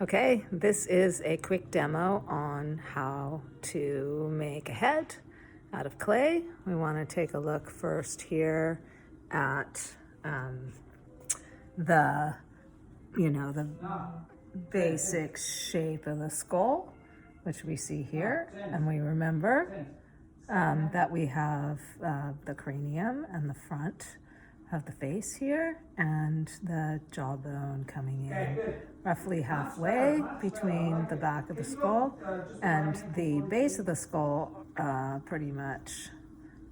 Okay, this is a quick demo on how to make a head out of clay. We want to take a look first here at the basic shape of the skull, which we see here, and we remember that we have the cranium and the front of the face here, and the jawbone coming in roughly halfway between the back of the skull and the base of the skull, pretty much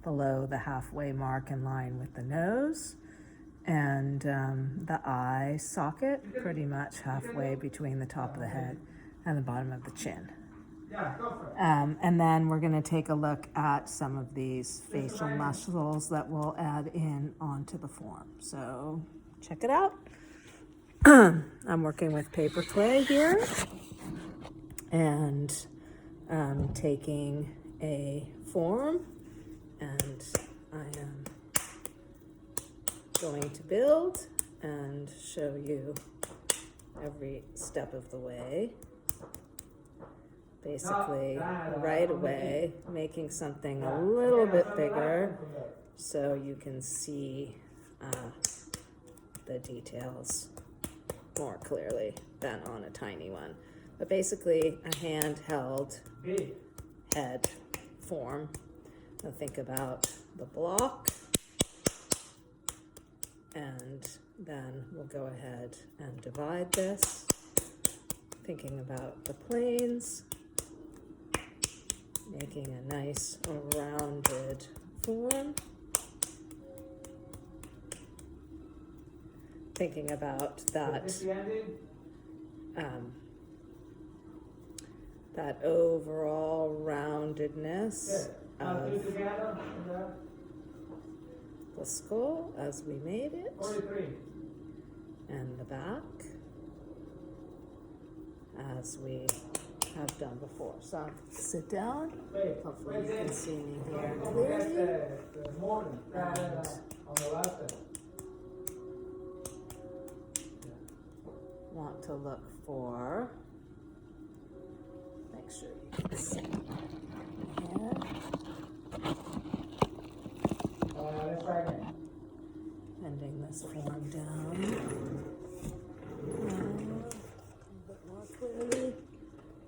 below the halfway mark in line with the nose, and the eye socket pretty much halfway between the top of the head and the bottom of the chin. And then we're going to take a look at some of these facial muscles that we'll add in onto the form. So check it out. I'm working with paper clay here, and I'm taking a form, and I am going to build and show you every step of the way. Basically, right away, making something a little bit bigger so you can see the details more clearly than on a tiny one. But basically, a handheld head form. Now think about the block, and then we'll go ahead and divide this, thinking about the planes, making a nice rounded form, thinking about that that overall roundedness of the skull as we made it, and the back as we have done before. So sit down. Hopefully you can see me here clearly. Want to look for, make sure you can see here. Bending this form down a bit more clearly,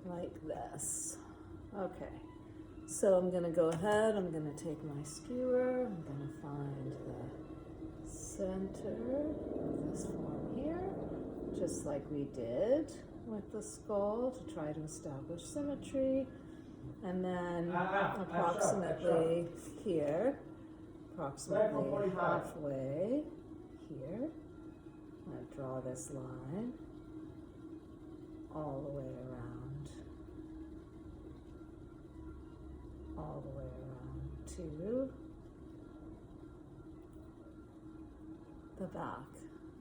like this. Okay, so I'm going to go ahead, I'm going to take my skewer, I'm going to find the center of this form here, just like we did with the skull, to try to establish symmetry, and then approximately here, approximately halfway here, I'm going to draw this line all the way around, to the back,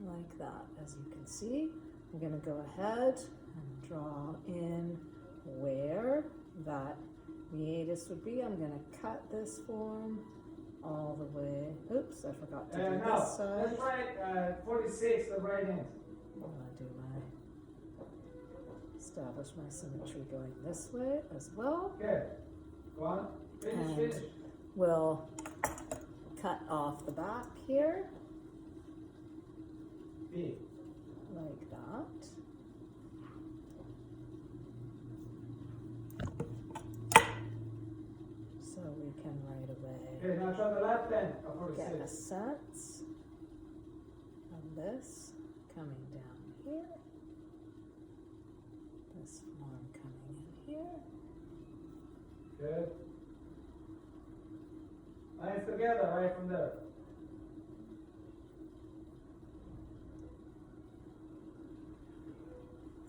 like that. As you can see, I'm going to go ahead and draw in where that meatus would be. I'm going to cut this form all the way. Oops, I forgot to do this side. That's right, 46, the right hand. I'm going to do establish my symmetry going this way as well. Good. Go on. Finish. We'll cut off the back here, like that. So we can right away Okay, now try the left hand. get a sense of this coming down here, this form coming in here. Good. Lines together right from there.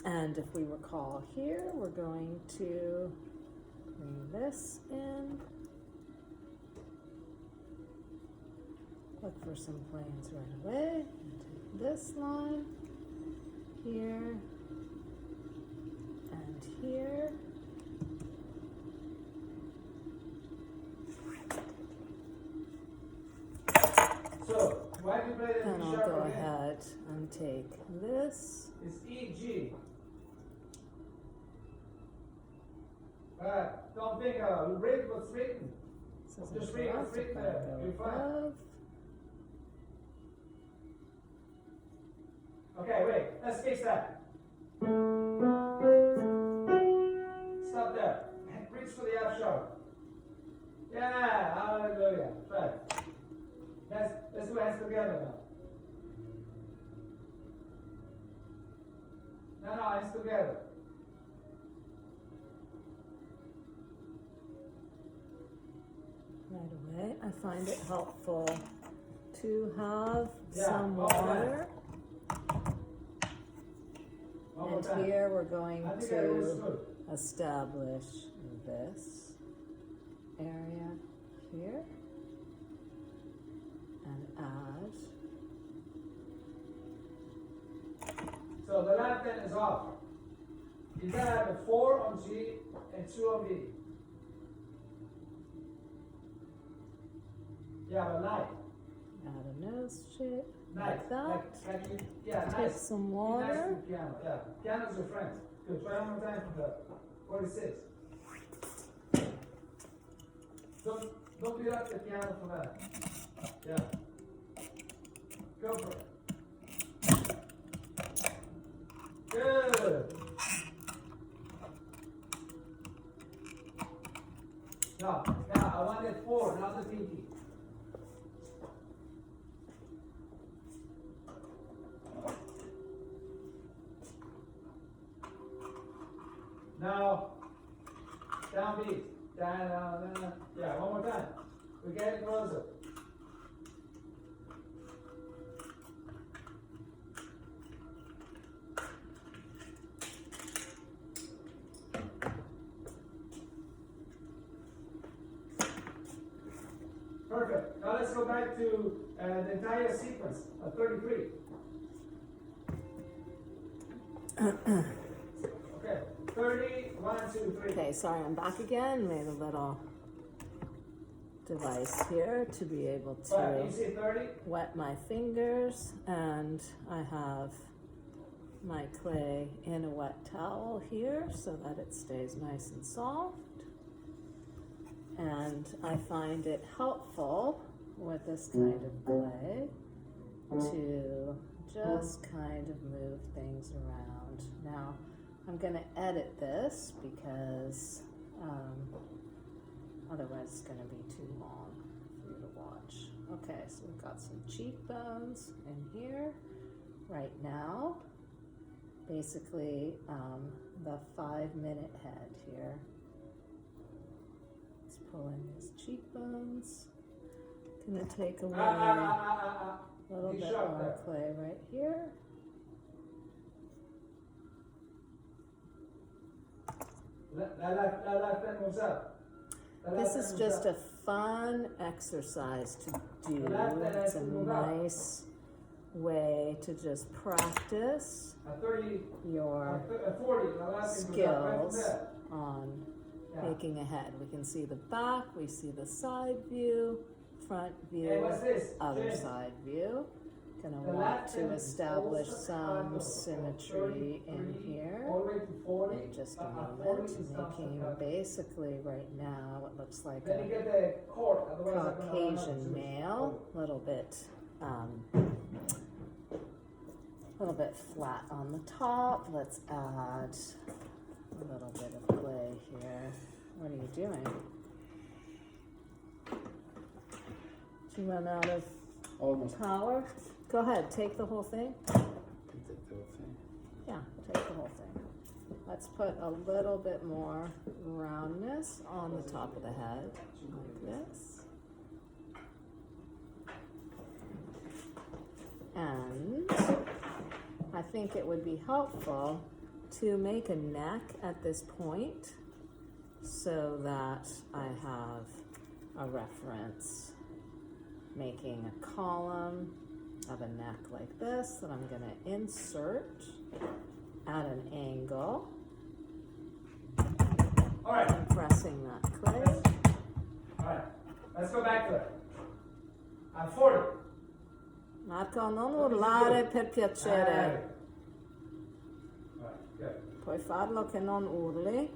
And if we recall here, we're going to bring this in, look for some planes right away, and take this line here and here. So, why do you play the And D I'll sharp go again? ahead and take this It's E, G. Don't think, read what's written. Just read what's written there. You're fine. Okay, wait. Let's fix that. Stop there. Reach for the F sharp. Yeah, hallelujah. Right. Let's do hands together now. No, hands together. Right away, I find it helpful to have some one more water. One more And time. here we're going I think I to understood. establish this area here and add. So the left hand is off. You gotta have a 4 on G and 2 on B. Yeah, but light. Add a nose shape Nice. like that. Like you, yeah, Take nice. some Be nice water. to the piano. Yeah. Piano's your friend. Good. Try one more time from the 46. Don't beat up the piano for that. Yeah. Go for it. Good. Now, I want that 4, not the pinky. Now, downbeat. Down. Yeah, one more time. We're getting closer. Perfect. Now let's go back to the entire sequence of 33. Okay, 30, 1, 2, 3. Okay, sorry, I'm back again. Made a little device here to be able But you to see 30? wet my fingers, and I have my clay in a wet towel here so that it stays nice and soft. And I find it helpful with this kind of clay to just kind of move things around. Now, I'm going to edit this because otherwise it's going to be too long for you to watch. Okay, so we've got some cheekbones in here right now. Basically, the 5-minute head here. Let's pull in these cheekbones. Gonna take away a little bit more clay right here. That left hand moves up. This is just a fun exercise to do. It's a nice way to just practice your 40, skills on making a head. We can see the back, we see the side view, front view, other side view. Gonna want to establish some symmetry in here in just a moment, making basically right now it looks like a Caucasian male, a little bit flat on the top. Let's add a little bit of clay here. What are you doing? Did you run out of power? Go ahead, take the whole thing. Yeah, take the whole thing. Let's put a little bit more roundness on the top of the head, like this. And I think it would be helpful to make a neck at this point so that I have a reference, making a column of a neck like this that I'm going to insert at an angle. All right. And pressing that clay. All right. Let's go back to it. I'm 40. Marco, non urlare per piacere. All right, good. Puoi farlo che non urli.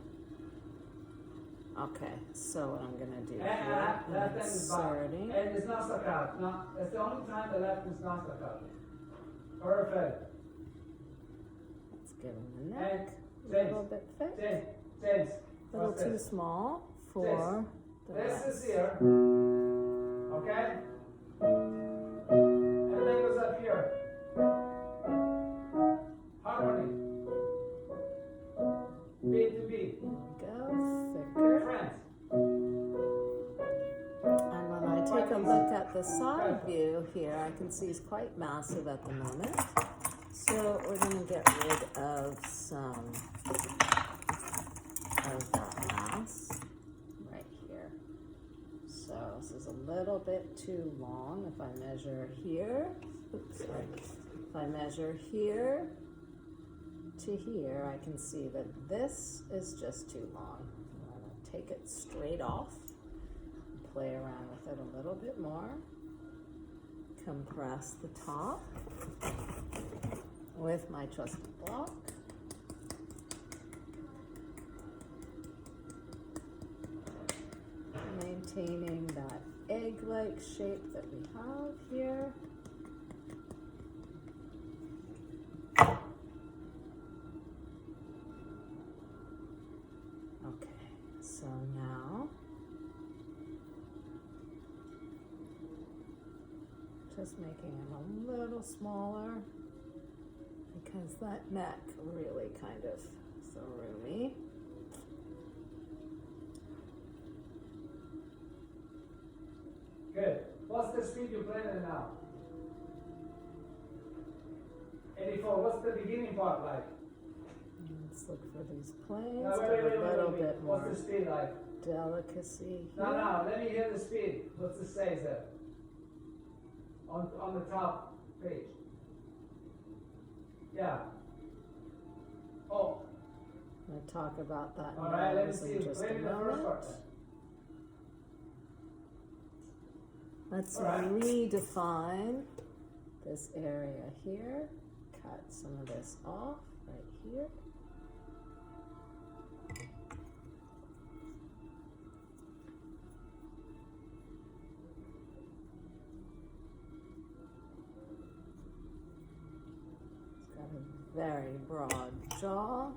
Okay, so what I'm gonna do And here, left I'm hand is back. inserting. And it's not stuck out. No, that's the only time the left is not stuck out. Perfect. Let's give him the neck a Change. little bit thick, Change. a little What's too this? small for the This rest. is here. Okay? And then goes up here. Harmony. B to B. Go thicker. Friends. And when I take a look at the side view here, I can see it's quite massive at the moment. So we're going to get rid of some of that mass right here. So this is a little bit too long. If I measure here, oops, sorry. If I measure here to here, I can see that this is just too long. I'm going to take it straight off, play around with it a little bit more, compress the top with my trusty block. Maintaining that egg-like shape that we have here. Okay, so now just making it a little smaller because that neck really kind of threw me. Good. What's the speed you're playing at now? 84. What's the beginning part like? Let's look for these planes, No, get a little bit more What's the speed like? delicacy here. No, let me hear the speed. What's the say there? On the top page. Yeah. Oh. I'll talk about that All right, let me nose see. in just a Play me the first moment. part. Let's All right. redefine this area here. Cut some of this off right here. It's got a very broad jaw.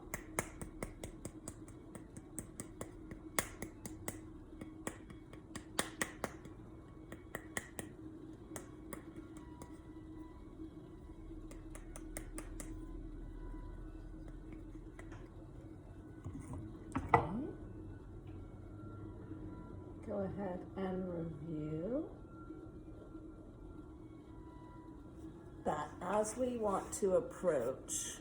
Go ahead and review that as we want to approach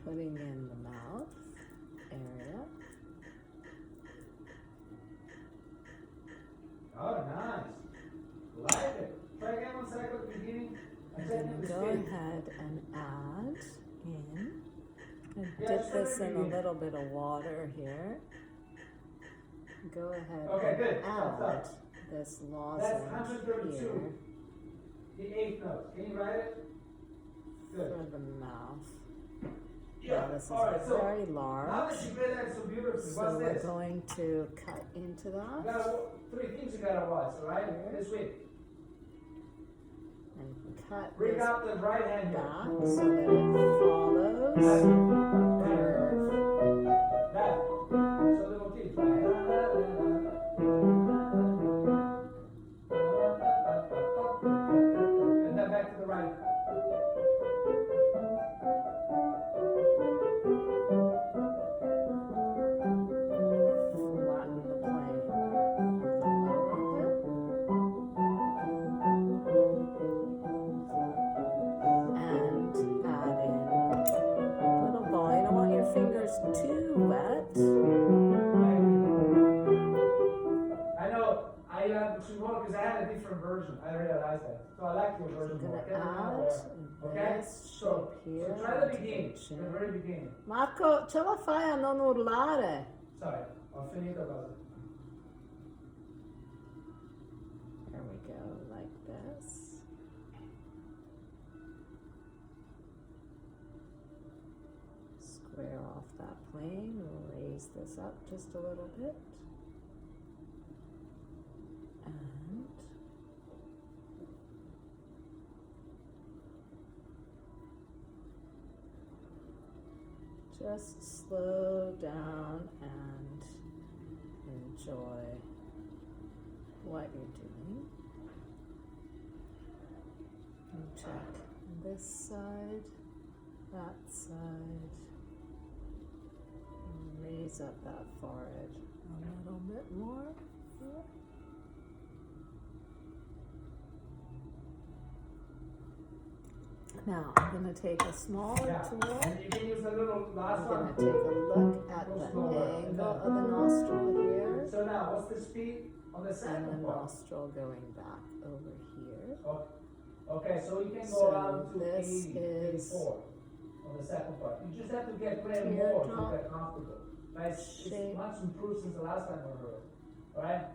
putting in the mouth area. Oh, nice. Like it. Try again 1 second at the beginning. I'm going to go ahead and add in and dip this in a little bit of water here. Go ahead Okay, and good. add Stop. this That's lozenge 132. here The eighth note. Can you write it? Good. for the mouth. Yeah. Now this is All right, so very now large, that you play that so beautifully, so what's we're this? going to cut into You that gotta, 3 things you gotta watch, all right? Here. This week. and cut Bring this out the right hand here. back so that it follows a curve. That. So little teeth. Right? And then back to the right. Flatten the plane on the lower lip. And add in a little ball. You don't want your fingers too wet. I know I have to work because I had a different version. I realized that. So I like your I'm version going more. to Get it out add there. Okay? this So shape here. try the beginning. onto the The chin. very beginning. Marco, ce la fai a non urlare? Sorry. Ho finito cosa. There we go, like this. Square off that plane, raise raise this up just a little bit. And just slow down and enjoy what you're doing. And check this side, that side. And raise up that forehead a little bit more here. Now I'm going to take a smaller tool. And you can use a little last I'm one. going to take a look at the angle of the nostril here. So now, what's the speed on the And second the part? nostril going back over here. Okay, so you can go So around to this 80, is 84 on the second part. You just have to get way more to teardrop get comfortable. But it's shape. much improved since the last time we heard. Alright?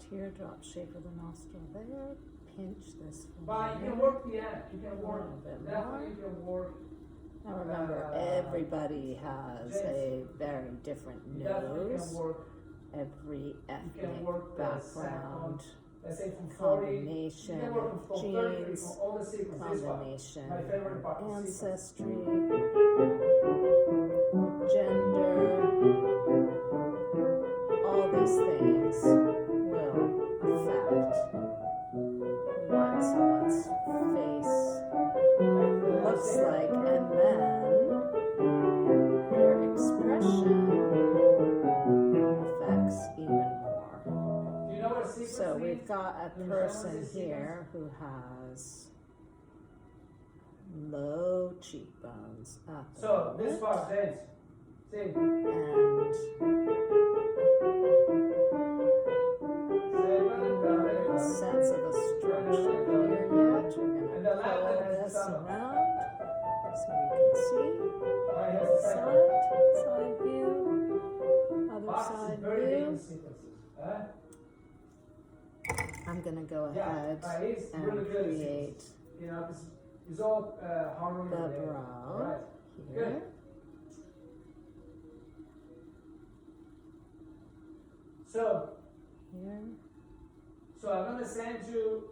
Teardrop shape of the nostril there. Pinch this But one. you can work the end. You can A work. little bit Definitely you can work. Now remember, everybody has a very different You definitely nose. can work. Every You can ethnic work the background, second. Let's say from 40. You combination can work of from 30 genes, from all the sequence. This one. combination My favorite part. of the sequence. ancestry, gender, all these things will affect what someone's face looks like, and then their expression affects even more. Do you know what a sequence So means? we've got a Do you understand what person this here who has low cheekbones up So this part, James. See. and a sense of a structure here yet. We're And going the to left pull hand has this the stomach. around so you can see. Right, here's the second. Side view, other Box is side very big in view. sequences. I'm going to go Yeah, ahead he's and really good at create sequences. You know, it's all harmony. the related. brow Right. here. Good. So, Here, I'm gonna send you.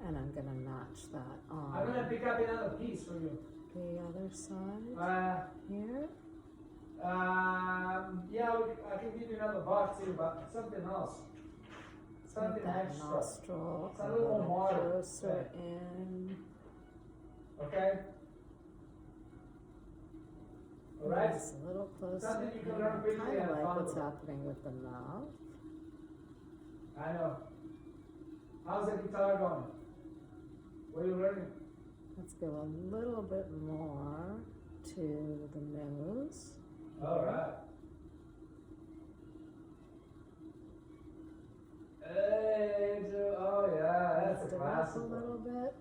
and I'm going to match that I'm gonna on pick up another piece for you. the other side here. Yeah, I can give you another box too, but something else. Something Make that extra. nostril It's a a little little more closer yeah. in. Okay? Alright? Yes, a little closer. Something you can learn quickly Kind of and like what's fun. happening with the mouth. I know. How's the guitar going? What are you learning? Let's go a little bit more to the nose. Alright. Hey, oh yeah, that's Lift a it up a classic little one. bit.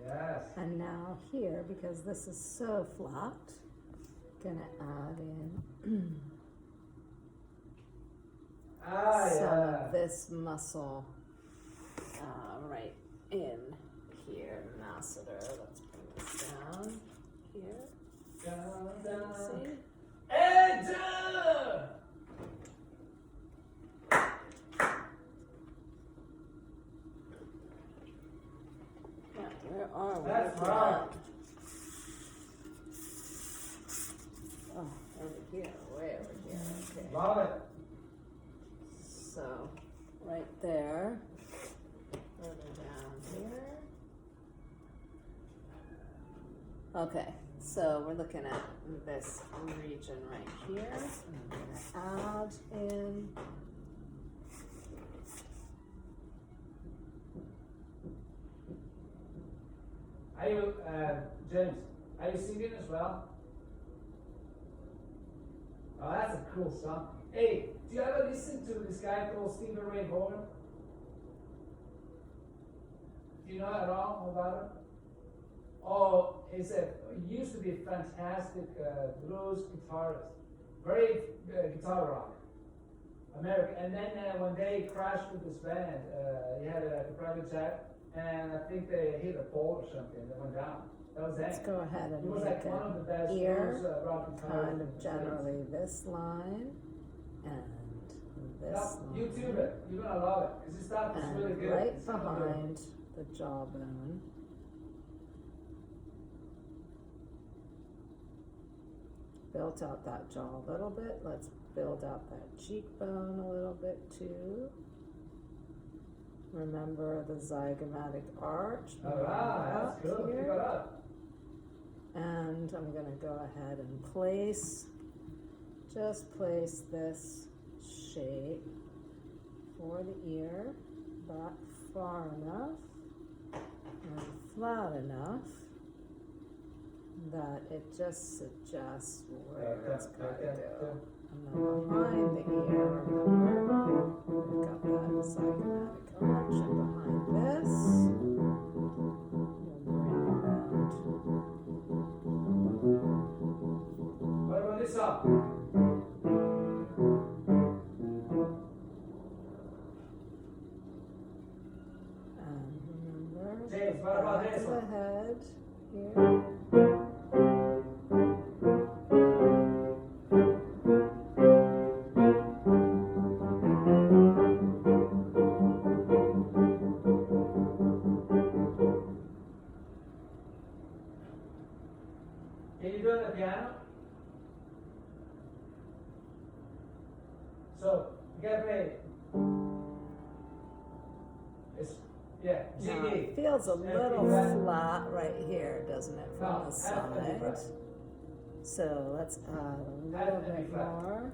Yes. And now here, because this is so flat, gonna add in some Yeah. of this muscle right in here, masseter. Let's bring this down here. Down, down. See? And down. Yeah, where are we? That's right. Oh, over here, way over here. Okay. Love it. So, right there, further down here. Okay, so we're looking at this region right here. I'm gonna add in Are you, James, are you singing as well? Oh, that's a cool song. Hey, do you ever listen to this guy called Stephen Ray Vaughan? Do you know at all about him? Oh, he used to be a fantastic blues guitarist. Very guitar rock. American. And then when they crashed with this band, he had a private jet, and I think they hit a pole or something. They went down. That was let's Hank. go ahead He and was make like one of the best an ear, rock guitarists kind in of the generally this line, and this Now, line. YouTube it. You're gonna love it. Cause his stuff is really And good. right It's super good. behind the jawbone. Built out that jaw a little bit. Let's build out that cheekbone a little bit too. Remember the zygomatic arch. Alright, that's good. Keep it up. And I'm gonna go ahead and place this shape for the ear back far enough and flat enough that it just suggests where it's got to go. And then behind the ear, remember, we've got that zygomatic arch, and behind this, we'll bring around. What about this up? And remember, James, what about back this of the one? head here. Can you do it on the piano? So, you gotta play. It's, yeah, G, Now, D. it feels a F, little D, F. flat right here, doesn't it, from No, the F and B side? flat. So let's add a F little and B bit flat. more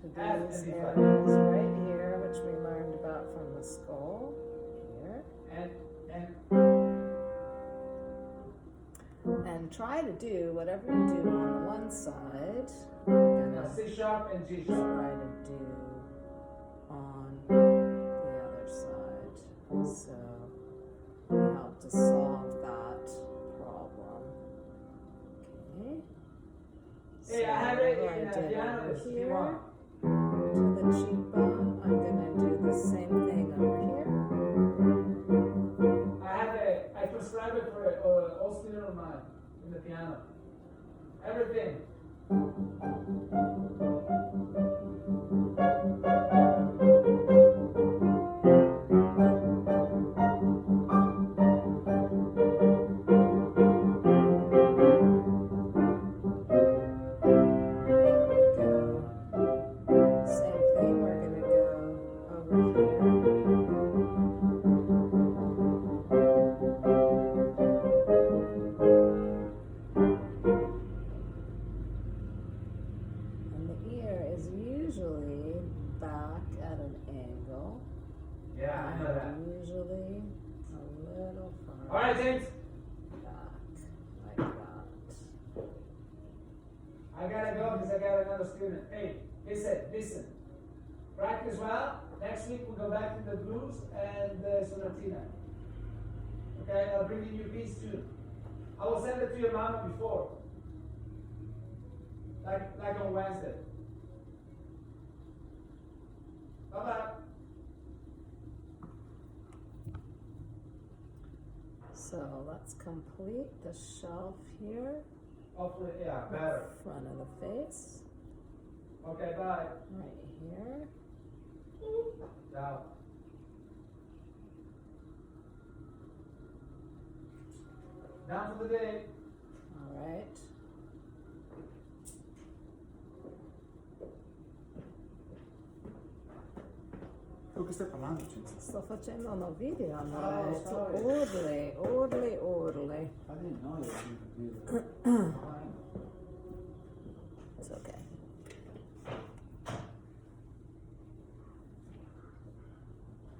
to F and these B flat. areas right here, which we learned about from the skull here. And try to do whatever you do on the one side, we're Now gonna C sharp and G try sharp. to do on the other side. So we help to solve that problem. Okay. Hey, I have So it whatever in I the did piano over list if you here want. to the cheekbone, I'm gonna do the same thing over here. I prescribe it for all student of mine in the piano. Everything. Same thing, we're gonna go over here. And the ear is usually back at an angle. Yeah, I know that. And usually a little All far right, James. back, like that. I gotta go because I got another student. Hey, listen. Practice well. Next week we'll go back to the blues and the sonatina. Okay, I'll bring you a piece too. I will send it to your mama before. Like on Wednesday. Bye-bye. So let's complete the shelf here, Hopefully, yeah, better. front of the face, Okay, bye. right here. Ciao. Down for the day. All right. Tu che stai parlando, Cinzia? Sto facendo un video, Oh, amore. sorry. Urli. I didn't know you were going to do that. It's okay.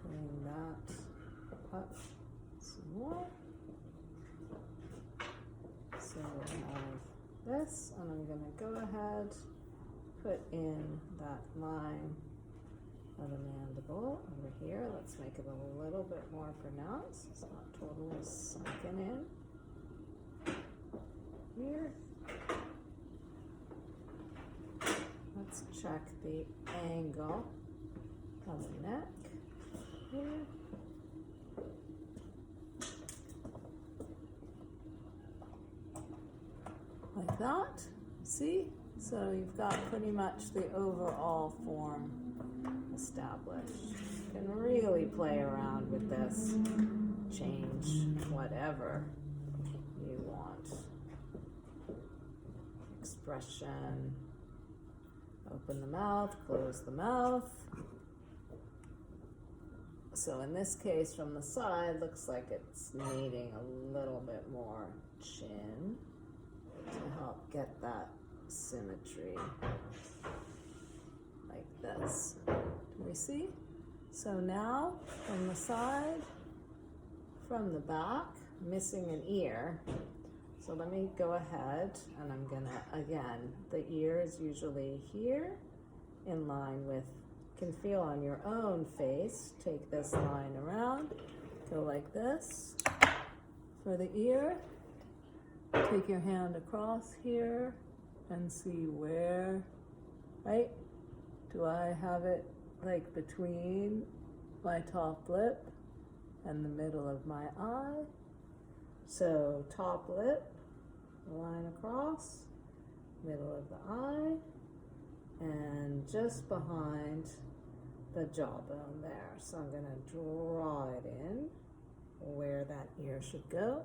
Bring that up some more. So we have this, and I'm gonna go ahead, put in that line of the mandible over here. Let's make it a little bit more pronounced. It's not totally sunken in. Here. Let's check the angle of the neck. Here. like that. See? So you've got pretty much the overall form established. You can really play around with this, change whatever you want. Expression, open the mouth, close the mouth. So in this case, from the side, looks like it's needing a little bit more chin to help get that symmetry, like this. Do we see? So now, from the side, from the back, missing an ear. So let me go ahead and I'm gonna, again, the ear is usually here, in line with, can feel on your own face. Take this line around, go like this. For the ear, take your hand across here and see where, right? Do I have it like between my top lip and the middle of my eye? So top lip, line across, middle of the eye, and just behind the jawbone there. So I'm gonna draw it in where that ear should go.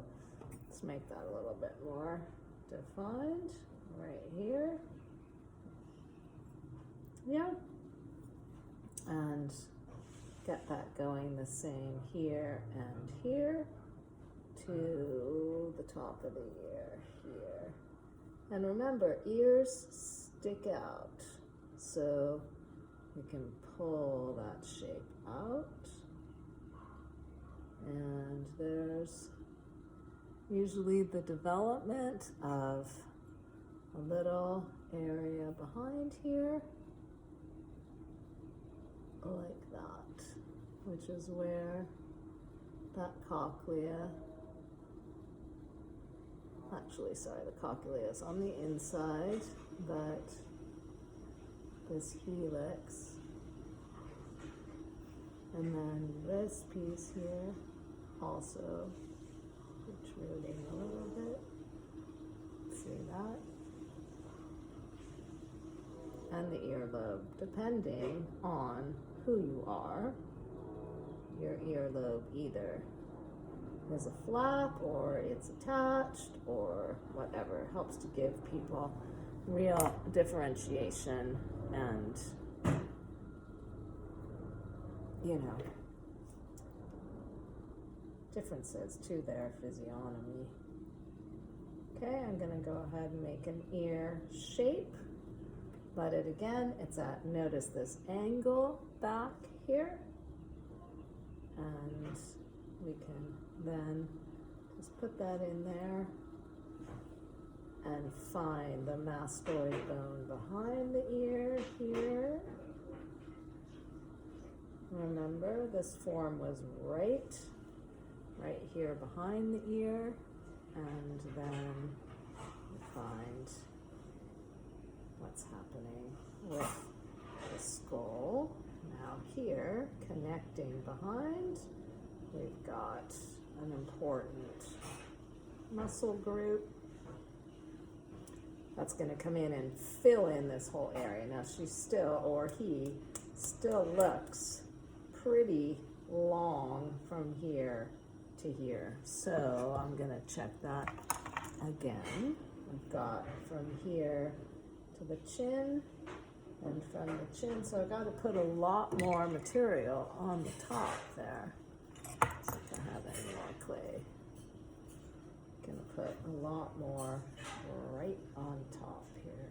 Let's make that a little bit more defined right here. Yeah. And get that going the same here and here to the top of the ear here. And remember, ears stick out, so you can pull that shape out. And there's usually the development of a little area behind here, like that, which is where that cochlea, actually, sorry, the cochlea is on the inside, but this helix, and then this piece here also protruding a little bit. See that? And the earlobe, depending on who you are, your earlobe either is a flap or it's attached or whatever. It helps to give people real differentiation and, you know, differences to their physiognomy. Okay, I'm gonna go ahead and make an ear shape. Let it again, it's at, notice this angle back here. And we can then just put that in there and find the mastoid bone behind the ear here. Remember, this form was right here behind the ear, and then we find what's happening with the skull. Now here, connecting behind, we've got an important muscle group that's going to come in and fill in this whole area. Now she still, or he still looks pretty long from here to here. So I'm going to check that again. We've got from here to the chin, and from the chin, so I've got to put a lot more material on the top there. So if I have any more clay, I'm gonna put a lot more right on top here.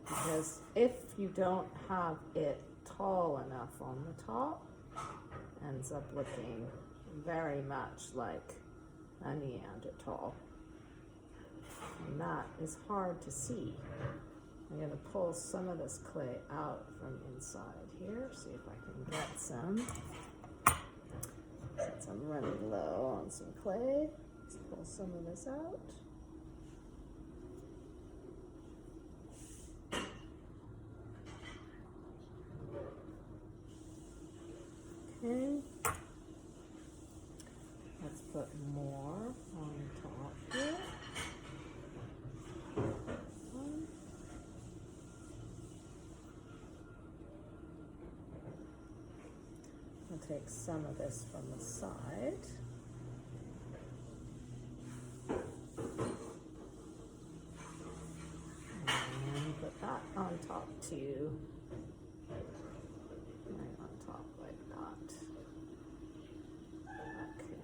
Because if you don't have it tall enough on the top, it ends up looking very much like a Neanderthal. And that is hard to see. I'm going to pull some of this clay out from inside here, see if I can get some. Since I'm running low on some clay, let's pull some of this out. Okay. Let's put bit more on top here. I'll take some of this from the side. And put that on top too. Right on top like that. Okay,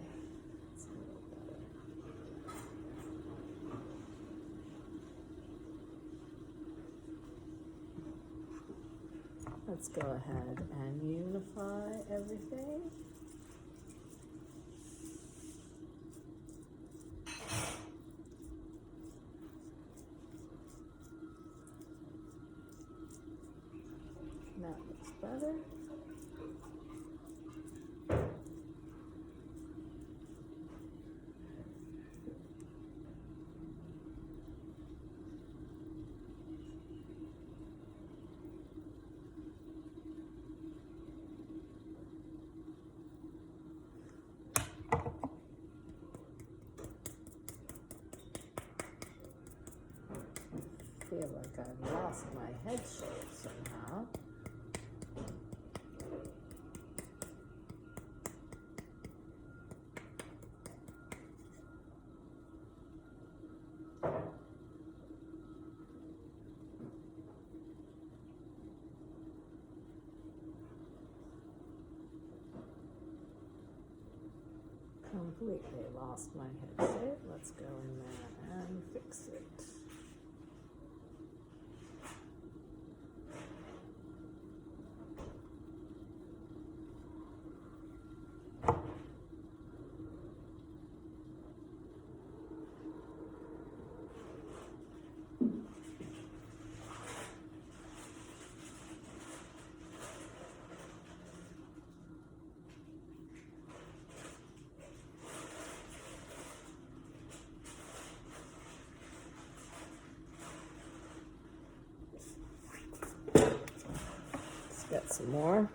that's a little better. Let's go ahead and unify everything. That looks better. I feel like I've lost my head shape somehow. Completely lost my head shape. Let's go in there and fix it. Let's get some more.